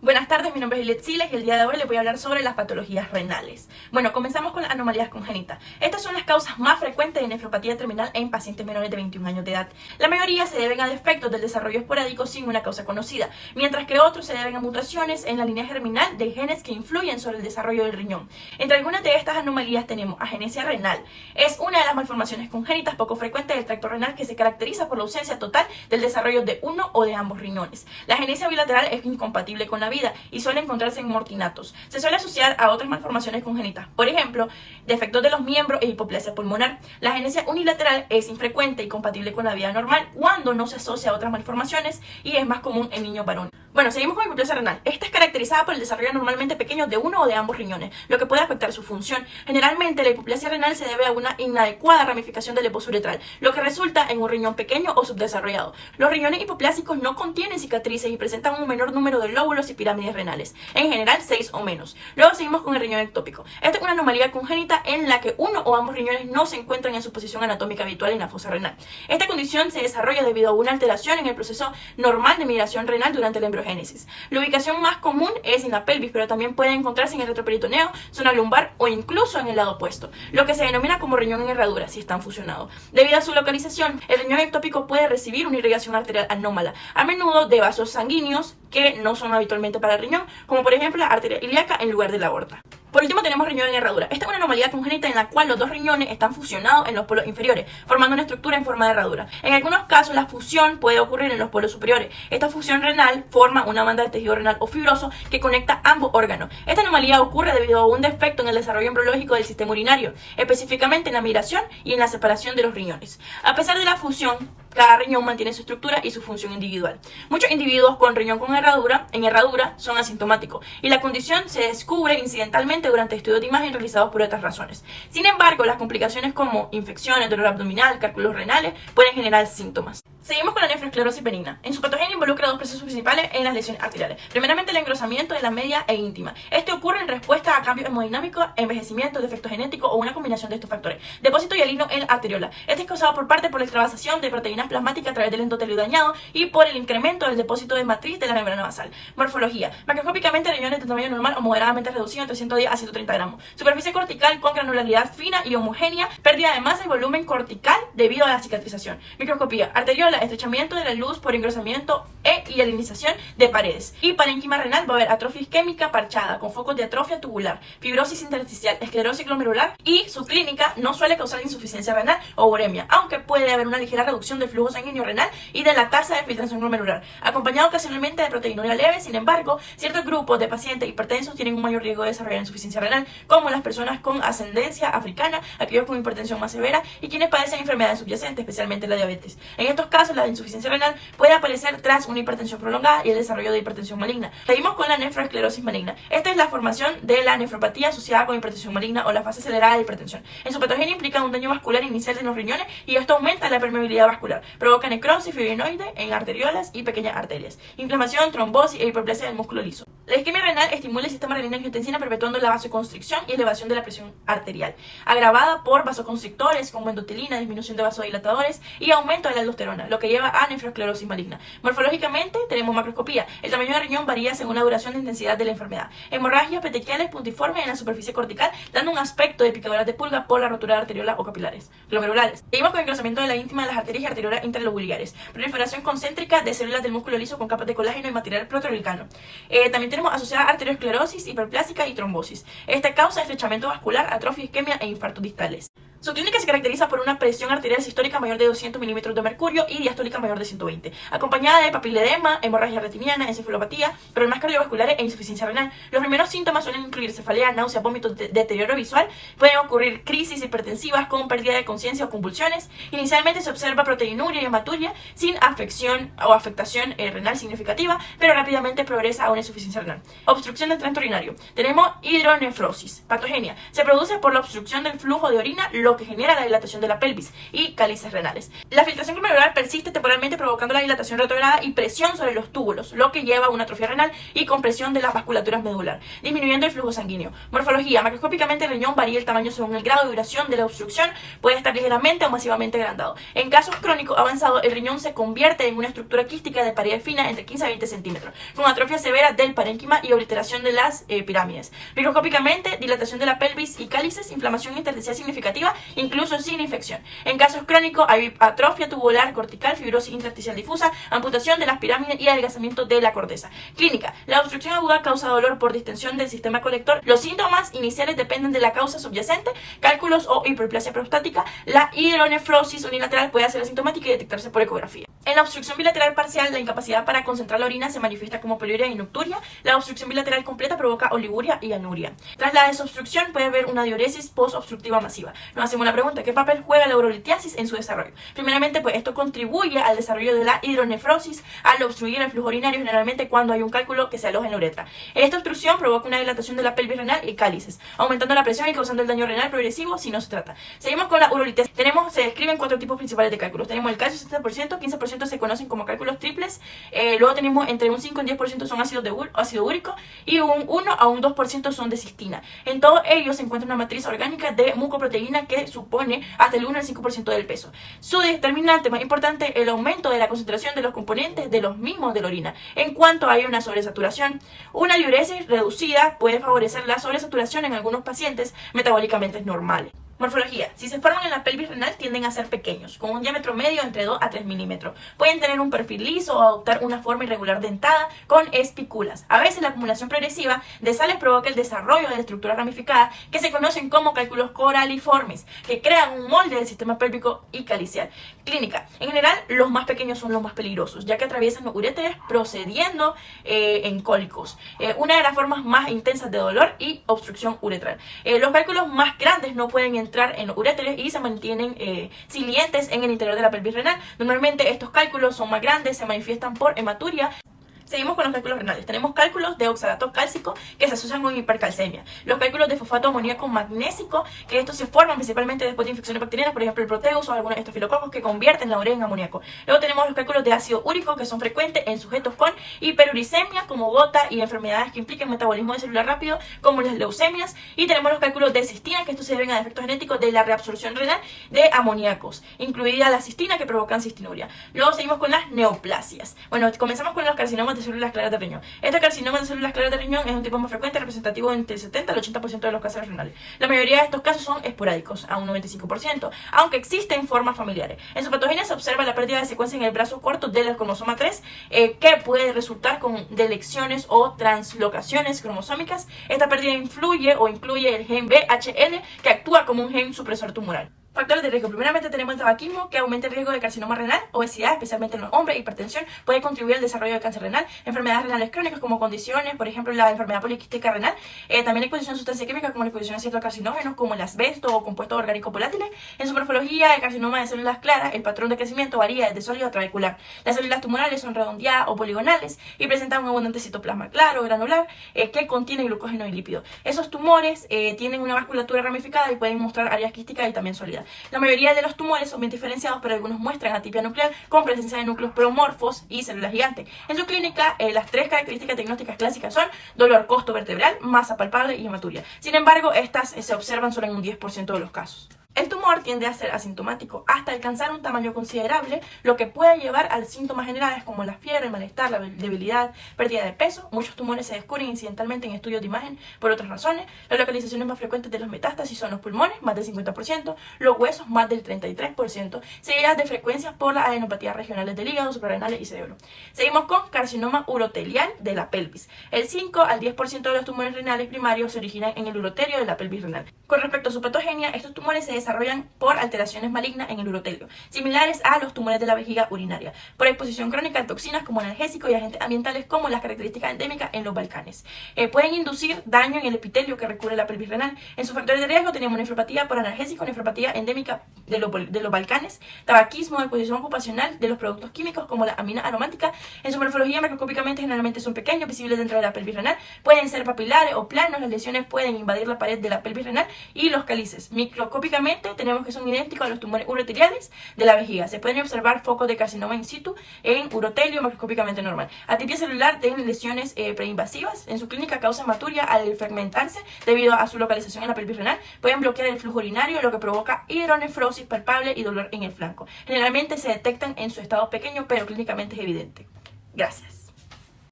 Buenas tardes, mi nombre es Ilet Siles y el día de hoy les voy a hablar sobre las patologías renales. Bueno, comenzamos con las anomalías congénitas. Estas son las causas más frecuentes de nefropatía terminal en pacientes menores de 21 años de edad. La mayoría se deben a defectos del desarrollo esporádico sin una causa conocida, mientras que otros se deben a mutaciones en la línea germinal de genes que influyen sobre el desarrollo del riñón. Entre algunas de estas anomalías tenemos agenesia renal. Es una de las malformaciones congénitas poco frecuentes del tracto renal que se caracteriza por la ausencia total del desarrollo de uno o de ambos riñones. La agenesia bilateral es incompatible con la vida y suele encontrarse en mortinatos. Se suele asociar a otras malformaciones congénitas, por ejemplo, defectos de los miembros e hipoplasia pulmonar. La agenesia unilateral es infrecuente y compatible con la vida normal cuando no se asocia a otras malformaciones y es más común en niños varones. Bueno, seguimos con hipoplasia renal. Esta es caracterizada por el desarrollo normalmente pequeño de uno o de ambos riñones, lo que puede afectar su función. Generalmente la hipoplasia renal se debe a una inadecuada ramificación del hiposuretral, lo que resulta en un riñón pequeño o subdesarrollado. Los riñones hipoplásicos no contienen cicatrices y presentan un menor número de lóbulos y pirámides renales, en general 6 o menos. Luego seguimos con el riñón ectópico. Esta es una anomalía congénita en la que uno o ambos riñones no se encuentran en su posición anatómica habitual en la fosa renal. Esta condición se desarrolla debido a una alteración en el proceso normal de migración renal durante la embriogénesis. La ubicación más común es en la pelvis, pero también puede encontrarse en el retroperitoneo, zona lumbar o incluso en el lado opuesto, lo que se denomina como riñón en herradura si están fusionados. Debido a su localización, el riñón ectópico puede recibir una irrigación arterial anómala, a menudo de vasos sanguíneos que no son habitualmente para el riñón, como por ejemplo la arteria ilíaca en lugar de la aorta. Por último tenemos riñón en herradura. Esta es una anomalía congénita en la cual los dos riñones están fusionados en los polos inferiores, formando una estructura en forma de herradura. En algunos casos la fusión puede ocurrir en los polos superiores. Esta fusión renal forma una banda de tejido renal o fibroso que conecta ambos órganos. Esta anomalía ocurre debido a un defecto en el desarrollo embriológico del sistema urinario, específicamente en la migración y en la separación de los riñones. A pesar de la fusión, cada riñón mantiene su estructura y su función individual. Muchos individuos con riñón en herradura son asintomáticos y la condición se descubre incidentalmente durante estudios de imagen realizados por otras razones. Sin embargo, las complicaciones como infecciones, dolor abdominal, cálculos renales pueden generar síntomas. Seguimos con la nefroesclerosis benigna. En su patogenia involucra dos procesos principales en las lesiones arteriales. Primeramente, el engrosamiento de la media e íntima. Este ocurre en respuesta a cambios hemodinámicos, envejecimiento, defecto genético o una combinación de estos factores. Depósito hialino en la arteriola. Este es causado por la extravasación de proteínas plasmáticas a través del endotelio dañado y por el incremento del depósito de matriz de la membrana basal. Morfología. Macroscópicamente, riñones de tamaño normal o moderadamente reducido entre 110 a 130 gramos. Superficie cortical con granularidad fina y homogénea. Pérdida de masa y volumen cortical debido a la cicatrización. Microscopía. Arteriola, estrechamiento de la luz por engrosamiento e hialinización de paredes. Y parénquima renal va a haber atrofia isquémica parchada con focos de atrofia tubular, fibrosis intersticial, esclerosis glomerular y su clínica no suele causar insuficiencia renal o uremia, aunque puede haber una ligera reducción del flujo sanguíneo renal y de la tasa de filtración glomerular, acompañado ocasionalmente de proteinuria leve. Sin embargo, ciertos grupos de pacientes hipertensos tienen un mayor riesgo de desarrollar insuficiencia renal, como las personas con ascendencia africana, aquellos con hipertensión más severa y quienes padecen enfermedades subyacentes, especialmente la diabetes. En estos casos, la insuficiencia renal puede aparecer tras una hipertensión prolongada y el desarrollo de hipertensión maligna. Seguimos con la nefroesclerosis maligna. Esta es la formación de la nefropatía asociada con hipertensión maligna o la fase acelerada de hipertensión. En su patogenia implica un daño vascular inicial de los riñones y esto aumenta la permeabilidad vascular. Provoca necrosis fibrinoide en arteriolas y pequeñas arterias, inflamación, trombosis e hiperplasia del músculo liso. La isquemia renal estimula el sistema renina-angiotensina perpetuando la vasoconstricción y elevación de la presión arterial, agravada por vasoconstrictores como endotelina, disminución de vasodilatadores y aumento de la aldosterona, lo que lleva a nefroesclerosis maligna. Morfológicamente tenemos macroscopía. El tamaño del riñón varía según la duración de intensidad de la enfermedad. Hemorragias petequiales puntiformes en la superficie cortical, dando un aspecto de picaduras de pulga por la rotura de arteriolas o capilares glomerulares. Seguimos con el engrosamiento de la íntima de las arterias y arteriolas intralobulares. Proliferación concéntrica de células del músculo liso con capas de colágeno y material proteoglicano. También tenemos asociada arteriosclerosis hiperplásica y trombosis. Esta causa estrechamiento vascular, atrofia isquemia e infartos distales. Su clínica se caracteriza por una presión arterial sistólica mayor de 200 milímetros de mercurio y diastólica mayor de 120, acompañada de papiledema, hemorragia retiniana, encefalopatía, problemas cardiovasculares e insuficiencia renal. Los primeros síntomas suelen incluir cefalea, náusea, vómitos, deterioro visual. Pueden ocurrir crisis hipertensivas con pérdida de conciencia o convulsiones. Inicialmente se observa proteinuria y hematuria sin afección o afectación renal significativa, pero rápidamente progresa a una insuficiencia renal. Obstrucción del tracto urinario. Tenemos hidronefrosis. Patogenia. Se produce por la obstrucción del flujo de orina lo que genera la dilatación de la pelvis y cálices renales. La filtración glomerular persiste temporalmente provocando la dilatación retrograda y presión sobre los túbulos, lo que lleva a una atrofia renal y compresión de las vasculaturas medular, disminuyendo el flujo sanguíneo. Morfología: macroscópicamente el riñón varía el tamaño según el grado de duración de la obstrucción, puede estar ligeramente o masivamente agrandado. En casos crónicos avanzados, el riñón se convierte en una estructura quística de pared fina entre 15 a 20 centímetros, con atrofia severa del parénquima y obliteración de las pirámides. Microscópicamente, dilatación de la pelvis y cálices, inflamación intersticial significativa, incluso sin infección. En casos crónicos hay atrofia tubular cortical, fibrosis intersticial difusa, amputación de las pirámides y adelgazamiento de la corteza. Clínica: la obstrucción aguda causa dolor por distensión del sistema colector. Los síntomas iniciales dependen de la causa subyacente, cálculos o hiperplasia prostática. La hidronefrosis unilateral puede ser asintomática y detectarse por ecografía. En la obstrucción bilateral parcial, la incapacidad para concentrar la orina se manifiesta como poliuria y nocturia. La obstrucción bilateral completa provoca oliguria y anuria. Tras la desobstrucción puede haber una diuresis post-obstructiva masiva. Nos hacemos la pregunta: ¿qué papel juega la urolitiasis en su desarrollo? Primeramente, pues esto contribuye al desarrollo de la hidronefrosis al obstruir el flujo urinario, generalmente cuando hay un cálculo que se aloja en la uretra. Esta obstrucción provoca una dilatación de la pelvis renal y cálices, aumentando la presión y causando el daño renal progresivo si no se trata. Seguimos con la urolitiasis. Se describen 4 tipos principales de cálculos. Tenemos el calcio 70%, 15% se conocen como cálculos triples, luego tenemos entre un 5 y un 10% son ácido úrico y un 1 a un 2% son de cistina. En todos ellos se encuentra una matriz orgánica de mucoproteína que supone hasta el 1 al 5% del peso. Su determinante más importante, el aumento de la concentración de los componentes de los mismos de la orina. En cuanto hay una sobresaturación, una diuresis reducida puede favorecer la sobresaturación en algunos pacientes metabólicamente normales. Morfología: si se forman en la pelvis renal tienden a ser pequeños, con un diámetro medio entre 2 a 3 milímetros. Pueden tener un perfil liso o adoptar una forma irregular dentada con espículas. A veces la acumulación progresiva de sales provoca el desarrollo de la estructura ramificada que se conocen como cálculos coraliformes, que crean un molde del sistema pélvico y calicial. Clínica: en general los más pequeños son los más peligrosos, ya que atraviesan los uréteres procediendo en cólicos, una de las formas más intensas de dolor y obstrucción uretral. Los cálculos más grandes no pueden entrar en los uréteres y se mantienen silientes en el interior de la pelvis renal. Normalmente estos cálculos son más grandes, se manifiestan por hematuria. Seguimos con los cálculos renales. Tenemos cálculos de oxalato cálcico que se asocian con hipercalcemia. Los cálculos de fosfato amoníaco magnésico, que estos se forman principalmente después de infecciones bacterianas, por ejemplo el proteus o algunos estafilococos que convierten la urea en amoníaco. Luego tenemos los cálculos de ácido úrico que son frecuentes en sujetos con hiperuricemia como gota y enfermedades que implican metabolismo de celular rápido como las leucemias. Y tenemos los cálculos de cistina, que estos se deben a defectos genéticos de la reabsorción renal de amoníacos, incluida la cistina, que provocan cistinuria. Luego seguimos con las neoplasias. Bueno, comenzamos con los carcinomas de células claras de riñón. Este carcinoma de células claras de riñón es un tipo más frecuente, representativo entre el 70 al 80% de los cánceres renales. La mayoría de estos casos son esporádicos, a un 95%, aunque existen formas familiares. En su patogenia se observa la pérdida de secuencia en el brazo corto del cromosoma 3, que puede resultar con delecciones o translocaciones cromosómicas. Esta pérdida influye o incluye el gen BHL, que actúa como un gen supresor tumoral. Factores de riesgo. Primeramente tenemos el tabaquismo, que aumenta el riesgo de carcinoma renal, obesidad, especialmente en los hombres, hipertensión, puede contribuir al desarrollo de cáncer renal, enfermedades renales crónicas como condiciones, por ejemplo la enfermedad poliquística renal, también exposición a sustancias químicas como la exposición a ciertos carcinógenos como el asbesto o compuestos orgánicos volátiles. En su morfología, el carcinoma de células claras, el patrón de crecimiento varía desde sólido a trabecular. Las células tumorales son redondeadas o poligonales y presentan un abundante citoplasma claro, granular, que contiene glucógeno y lípidos. Esos tumores tienen una vasculatura ramificada y pueden mostrar áreas quísticas y también sólidas. La mayoría de los tumores son bien diferenciados, pero algunos muestran atipia nuclear con presencia de núcleos promorfos y células gigantes. En su clínica, las 3 características diagnósticas clásicas son dolor costo vertebral, masa palpable y hematuria. Sin embargo, estas se observan solo en un 10% de los casos. El tumor tiende a ser asintomático hasta alcanzar un tamaño considerable, lo que puede llevar a síntomas generales como la fiebre, el malestar, la debilidad, pérdida de peso. Muchos tumores se descubren incidentalmente en estudios de imagen por otras razones. Las localizaciones más frecuentes de los metástasis son los pulmones, más del 50%, los huesos, más del 33%, seguidas de frecuencias por las adenopatías regionales del hígado, suprarrenales y cerebro. Seguimos con carcinoma urotelial de la pelvis. El 5 al 10% de los tumores renales primarios se originan en el urotelio de la pelvis renal. Con respecto a su patogenia, estos tumores se desarrollan por alteraciones malignas en el urotelio, similares a los tumores de la vejiga urinaria, por exposición crónica a toxinas como analgésicos y agentes ambientales como las características endémicas en los Balcanes. Pueden inducir daño en el epitelio que recubre la pelvis renal. En sus factores de riesgo tenemos nefropatía por analgésico, nefropatía endémica de los Balcanes, tabaquismo, exposición ocupacional de los productos químicos como la amina aromática. En su morfología macroscópicamente generalmente son pequeños, visibles dentro de la pelvis renal, pueden ser papilares o planos. Las lesiones pueden invadir la pared de la pelvis renal y los cálices. Microscópicamente tenemos tenemos que son idénticos a los tumores uroteriales de la vejiga. Se pueden observar focos de carcinoma in situ en urotelio macroscópicamente normal. Atipia celular de lesiones preinvasivas. En su clínica causa hematuria al fragmentarse debido a su localización en la pelvis renal. Pueden bloquear el flujo urinario, lo que provoca hidronefrosis palpable y dolor en el flanco. Generalmente se detectan en su estado pequeño, pero clínicamente es evidente. Gracias.